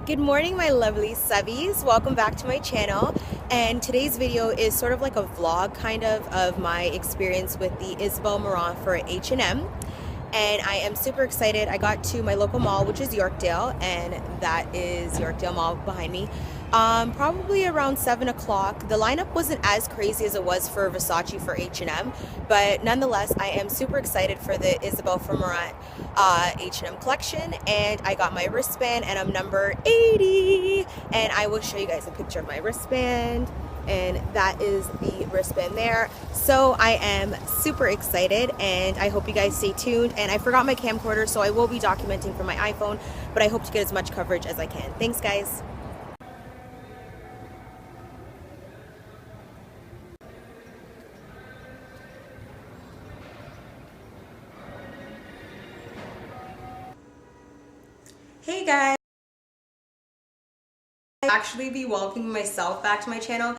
Good morning, my lovely subbies. Welcome back to my channel. And today's video is sort of like a vlog kind of my experience with the Isabel Marant for H&M. And I am super excited. I got to my local mall, which is Yorkdale, and that is Yorkdale Mall behind me. Probably around 7 o'clock. The lineup wasn't as crazy as it was for Versace for H&M, but nonetheless, I am super excited for the Isabel Marant H&M collection, and I got my wristband, and I'm number 80, and I will show you guys a picture of my wristband. And that is the wristband there. So I am super excited, and I hope you guys stay tuned. And I forgot my camcorder, so I will be documenting from my iPhone, but I hope to get as much coverage as I can. Thanks, guys. Hey guys, I'll actually be welcoming myself back to my channel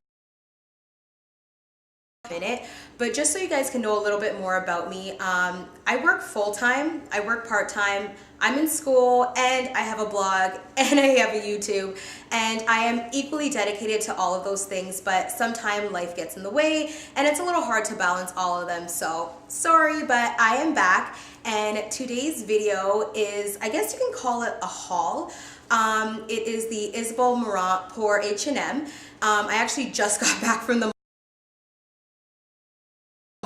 minute, but just so you guys can know a little bit more about me, I work full-time, I work part-time, I'm in school, and I have a blog, and I have a YouTube, and I am equally dedicated to all of those things, but sometimes life gets in the way, and it's a little hard to balance all of them, so sorry, but I am back, and today's video is, I guess you can call it a haul. It is the Isabel Marant pour H&M. I actually just got back from the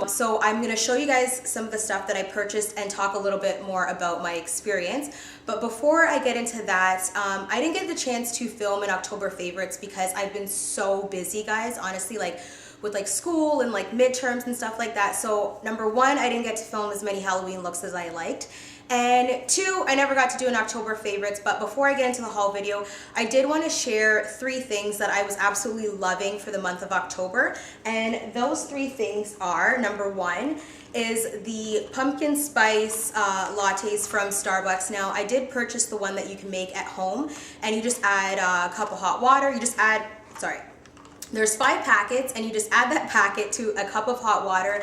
So I'm going to show you guys some of the stuff that I purchased and talk a little bit more about my experience. But before I get into that, I didn't get the chance to film an October favorites because I've been so busy, guys, honestly, like with like school and like midterms and stuff like that. So number one, I didn't get to film as many Halloween looks as I liked. And two, I never got to do an October favorites, but before I get into the haul video, I did want to share 3 things that I was absolutely loving for the month of October. And those 3 things are, number 1 is the pumpkin spice lattes from Starbucks. Now, I did purchase the one that you can make at home, and you just add a cup of hot water. You just add, sorry, there's 5 packets, and you just add that packet to a cup of hot water.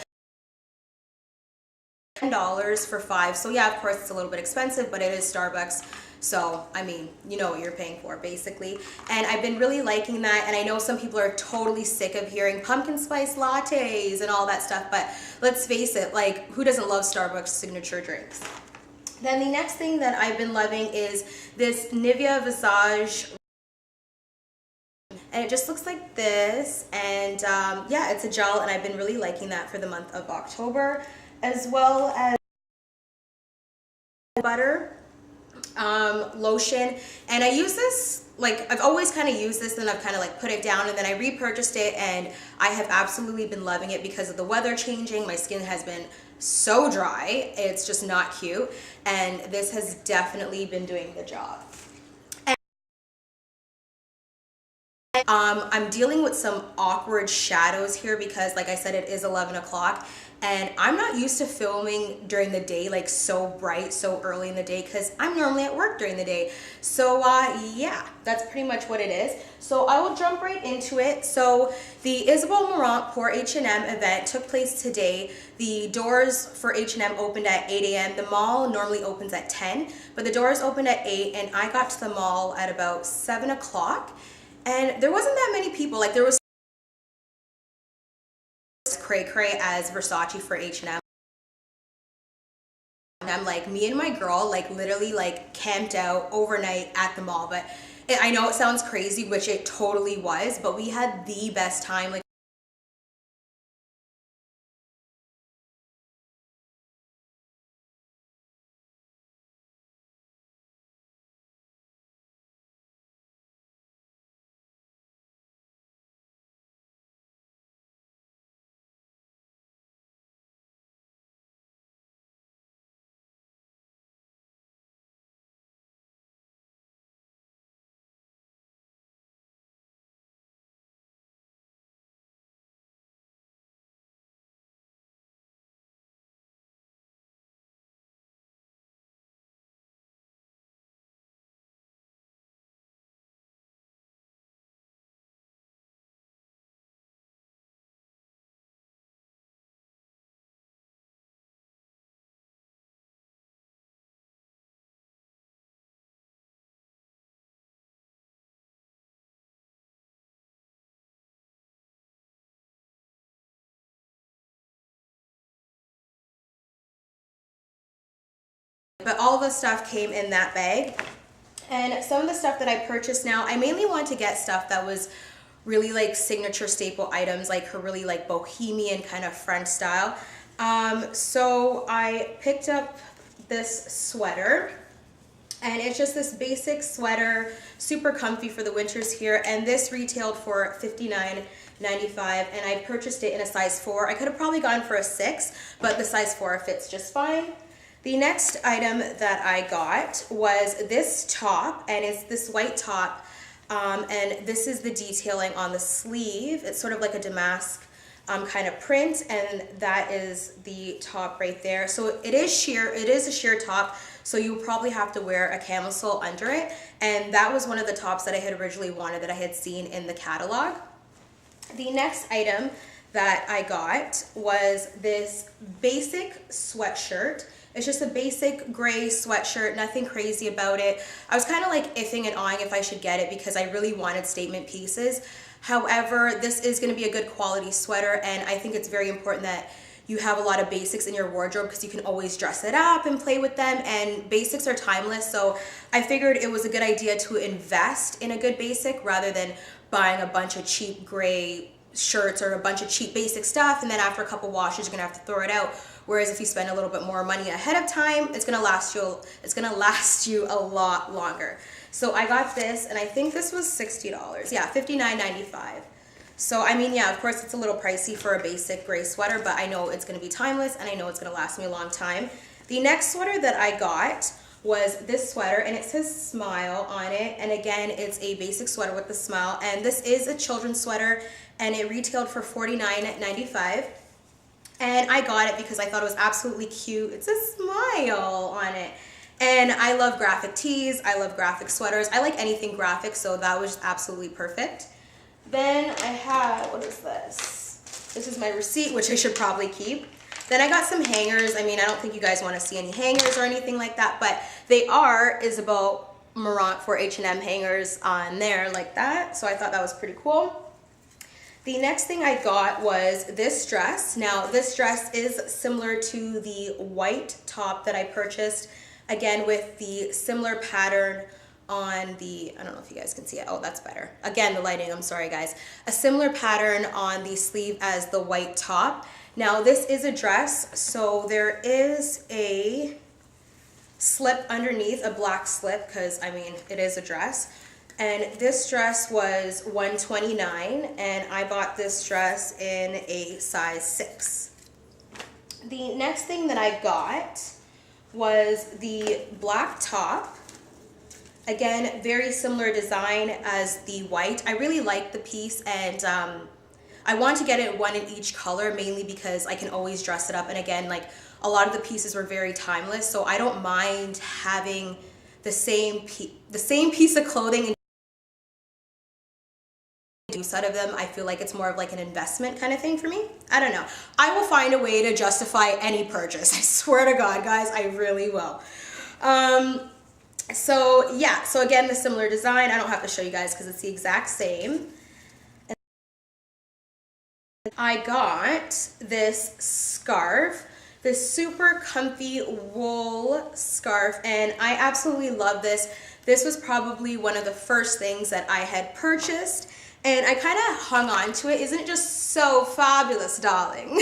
$10 for 5. So yeah, of course it's a little bit expensive, but it is Starbucks. So, I mean, you know what you're paying for, basically. And I've been really liking that, and I know some people are totally sick of hearing pumpkin spice lattes and all that stuff, but let's face it, like, who doesn't love Starbucks signature drinks? Then the next thing that I've been loving is this Nivea Visage, and it just looks like this, and yeah, it's a gel, and I've been really liking that for the month of October, as well as butter lotion. And I use this, like, I've always kind of used this, and I've kind of like put it down, and then I repurchased it, and I have absolutely been loving it because of the weather changing. My skin has been so dry, it's just not cute, and this has definitely been doing the job. I'm dealing with some awkward shadows here because, like I said, it is 11 o'clock, and I'm not used to filming during the day, like so bright, so early in the day, because I'm normally at work during the day. So yeah, that's pretty much what it is. So I will jump right into it. So the Isabel Marant pour H&M event took place today. The doors for H&M opened at 8 a.m. The mall normally opens at 10, but the doors opened at 8, and I got to the mall at about 7 o'clock. And there wasn't that many people. Like, there was cray-cray as Versace for H&M. And I'm like, me and my girl, like, literally, like, camped out overnight at the mall. But I know it sounds crazy, which it totally was, but we had the best time. Like, but all of the stuff came in that bag. And some of the stuff that I purchased now, I mainly want to get stuff that was really like signature staple items, like her really like bohemian kind of French style. So I picked up this sweater, and it's just this basic sweater, super comfy for the winters here, and this retailed for $59.95, and I purchased it in a size 4. I could have probably gone for a 6, but the size 4 fits just fine. The next item that I got was this top, and it's this white top, and this is the detailing on the sleeve. It's sort of like a damask kind of print, and that is the top right there. So it is sheer, it is a sheer top, so you probably have to wear a camisole under it, and that was one of the tops that I had originally wanted that I had seen in the catalog. The next item that I got was this basic sweatshirt. It's just a basic gray sweatshirt, nothing crazy about it. I was kind of like iffing and awing if I should get it because I really wanted statement pieces. However, this is going to be a good quality sweater, and I think it's very important that you have a lot of basics in your wardrobe because you can always dress it up and play with them, and basics are timeless. So I figured it was a good idea to invest in a good basic rather than buying a bunch of cheap gray shirts or a bunch of cheap basic stuff, and then after a couple washes you're gonna have to throw it out. Whereas if you spend a little bit more money ahead of time, it's gonna last you a lot longer. So I got this, and I think this was $60. Yeah, $59.95. So I mean, yeah, of course it's a little pricey for a basic gray sweater, but I know it's gonna be timeless, and I know it's gonna last me a long time. The next sweater that I got was this sweater, and it says Smile on it, and again, it's a basic sweater with the smile, and this is a children's sweater, and it retailed for $49.95. And I got it because I thought it was absolutely cute. It says Smile on it. And I love graphic tees, I love graphic sweaters, I like anything graphic, so that was absolutely perfect. Then I had, what is this? This is my receipt, which I should probably keep. Then I got some hangers. I mean, I don't think you guys want to see any hangers or anything like that, but they are Isabel Marant for H&M hangers on there like that, so I thought that was pretty cool. The next thing I got was this dress. Now, this dress is similar to the white top that I purchased, again with the similar pattern on the, I don't know if you guys can see it. Oh, that's better. Again, the lighting, I'm sorry guys. A similar pattern on the sleeve as the white top. Now, this is a dress, so there is a slip underneath, a black slip, because I mean, it is a dress. And this dress was $129, and I bought this dress in a size 6. The next thing that I got was the black top. Again, very similar design as the white. I really like the piece, and I want to get it one in each color, mainly because I can always dress it up. And again, like a lot of the pieces were very timeless, so I don't mind having the same piece of clothing out of them. I feel like it's more of like an investment kind of thing for me. I don't know. I will find a way to justify any purchase. I swear to God, guys, I really will. So yeah, so again, the similar design. I don't have to show you guys because it's the exact same. I got this scarf, this super comfy wool scarf, and I absolutely love this. This was probably one of the first things that I had purchased, and I kind of hung on to it. Isn't it just so fabulous, darling?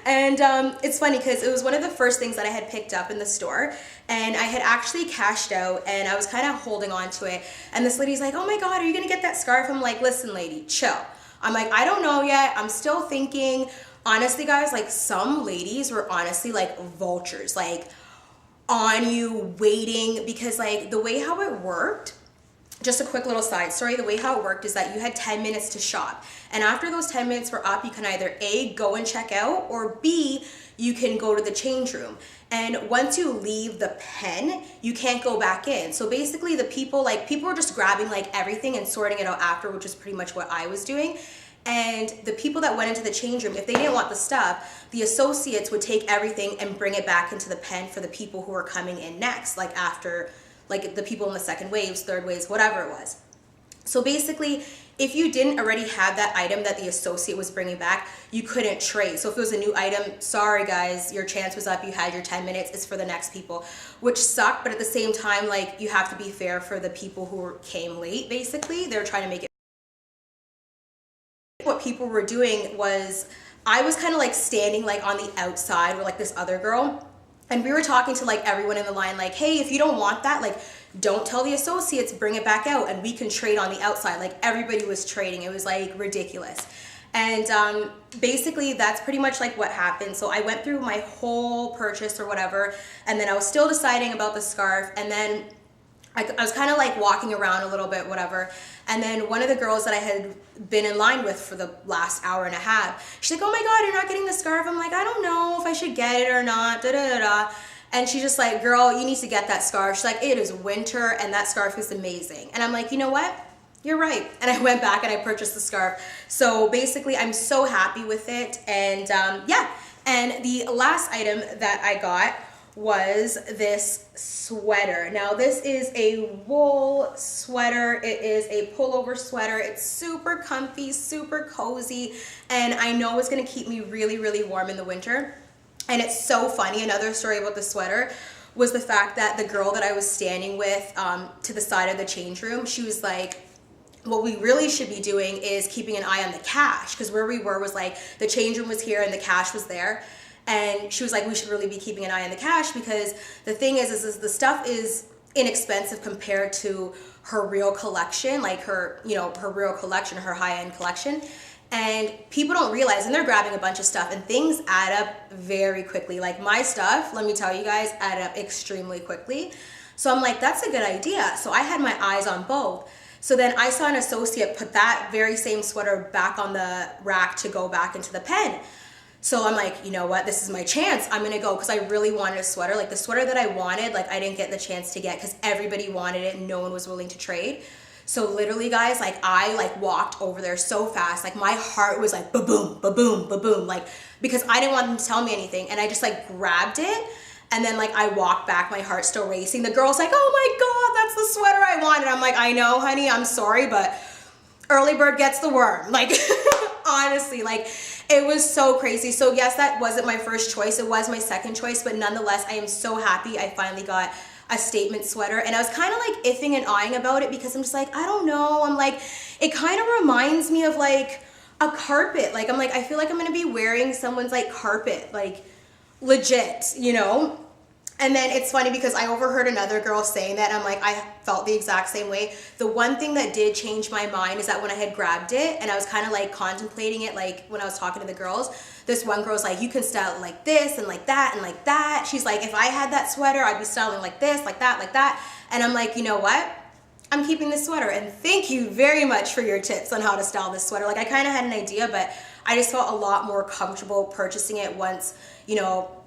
And it's funny because it was one of the first things that I had picked up in the store, and I had actually cashed out, and I was kind of holding on to it. And this lady's like, oh my God, are you gonna get that scarf? I'm like, listen lady, chill. I'm like, I don't know yet. I'm still thinking. Honestly, guys, like some ladies were honestly like vultures, like on you waiting, because like the way how it worked, just a quick little side story, the way how it worked is that you had 10 minutes to shop. And after those 10 minutes were up, you can either A, go and check out, or B, you can go to the change room. And once you leave the pen, you can't go back in. So basically the people were just grabbing like everything and sorting it out after, which is pretty much what I was doing. And the people that went into the change room, if they didn't want the stuff, the associates would take everything and bring it back into the pen for the people who were coming in next, like after, like the people in the second waves, third waves, whatever it was. So basically, if you didn't already have that item that the associate was bringing back, you couldn't trade. So if it was a new item, sorry guys, your chance was up. You had your 10 minutes. It's for the next people, which sucked. But at the same time, like, you have to be fair for the people who came late, basically. They're trying to make it. What people were doing was, I was kind of like standing like on the outside with like this other girl, and we were talking to like everyone in the line, like, hey, if you don't want that, like, don't tell the associates, bring it back out and we can trade on the outside. Like, everybody was trading. It was like ridiculous. And basically that's pretty much like what happened. So I went through my whole purchase or whatever, and then I was still deciding about the scarf, and then I was kind of like walking around a little bit, whatever. And then one of the girls that I had been in line with for the last hour and a half, she's like, oh my God, you're not getting the scarf. I'm like, I don't know if I should get it or not, da da da da. And she's just like, girl, you need to get that scarf. She's like, it is winter and that scarf is amazing. And I'm like, you know what? You're right. And I went back and I purchased the scarf. So basically I'm so happy with it. And yeah, and the last item that I got was this sweater. Now this is a wool sweater. It is a pullover sweater. It's super comfy, super cozy, and I know it's gonna keep me really, really warm in the winter. And it's so funny, another story about the sweater was the fact that the girl that I was standing with to the side of the change room, she was like, what we really should be doing is keeping an eye on the cash, because where we were was like the change room was here and the cash was there. And she was like, we should really be keeping an eye on the cash, because the thing is the stuff is inexpensive compared to her real collection, like her, you know, her real collection, her high-end collection. And people don't realize, and they're grabbing a bunch of stuff, and things add up very quickly. Like my stuff, let me tell you guys, added up extremely quickly. So I'm like, that's a good idea. So I had my eyes on both. So then I saw an associate put that very same sweater back on the rack to go back into the pen. So I'm like, you know what, this is my chance. I'm gonna go, because I really wanted a sweater. Like the sweater that I wanted, like I didn't get the chance to get because everybody wanted it and no one was willing to trade. So literally guys, like I like walked over there so fast, like my heart was like ba-boom, ba-boom, ba-boom, like, because I didn't want them to tell me anything. And I just like grabbed it. And then like I walked back, my heart still racing. The girl's like, oh my God, that's the sweater I wanted. I'm like, I know, honey, I'm sorry, but early bird gets the worm. Like honestly, like it was so crazy. So yes, that wasn't my first choice. It was my second choice, but nonetheless, I am so happy I finally got a statement sweater. And I was kind of like iffing and eyeing about it, because I'm just like, I don't know. I'm like, it kind of reminds me of like a carpet. Like I'm like, I feel like I'm gonna be wearing someone's like carpet, like legit, you know? And then it's funny because I overheard another girl saying that, and I'm like, I felt the exact same way. The one thing that did change my mind is that when I had grabbed it and I was kind of like contemplating it, like when I was talking to the girls, this one girl's like, you can style it like this and like that and like that. She's like, if I had that sweater, I'd be styling like this, like that, like that. And I'm like, you know what? I'm keeping this sweater, and thank you very much for your tips on how to style this sweater. Like I kind of had an idea, but I just felt a lot more comfortable purchasing it once, you know,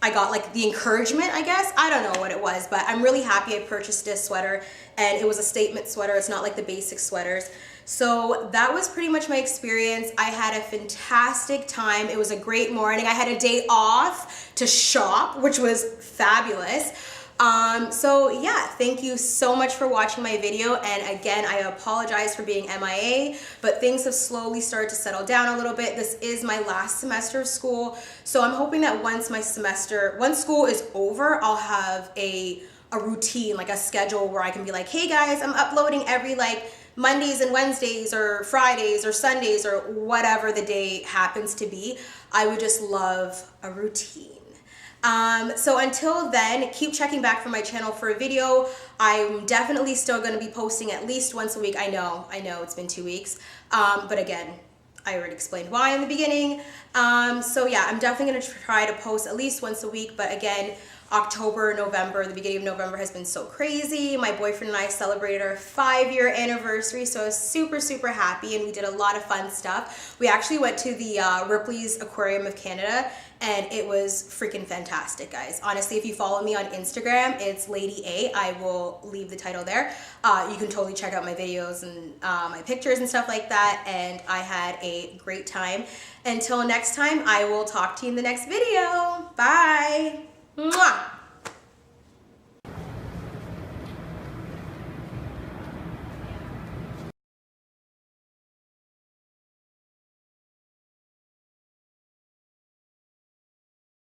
I got like the encouragement, I guess. I don't know what it was, but I'm really happy I purchased this sweater, and it was a statement sweater. It's not like the basic sweaters. So that was pretty much my experience. I had a fantastic time. It was a great morning. I had a day off to shop, which was fabulous. So yeah, thank you so much for watching my video. And again, I apologize for being MIA, but things have slowly started to settle down a little bit. This is my last semester of school. So I'm hoping that once school is over, I'll have a routine, like a schedule where I can be like, hey guys, I'm uploading every like Mondays and Wednesdays or Fridays or Sundays or whatever the day happens to be. I would just love a routine. So until then, keep checking back from my channel for a video. I'm definitely still going to be posting at least once a week. I know it's been 2 weeks. But again, I already explained why in the beginning. So yeah, I'm definitely going to try to post at least once a week. But again, October, November, the beginning of November has been so crazy. My boyfriend and I celebrated our 5-year anniversary, so I was super, super happy, and we did a lot of fun stuff. We actually went to the Ripley's Aquarium of Canada, and it was freaking fantastic, guys. Honestly, if you follow me on Instagram, it's Lady A. I will leave the title there. You can totally check out my videos and my pictures and stuff like that, and I had a great time. Until next time, I will talk to you in the next video. Bye! Mwah!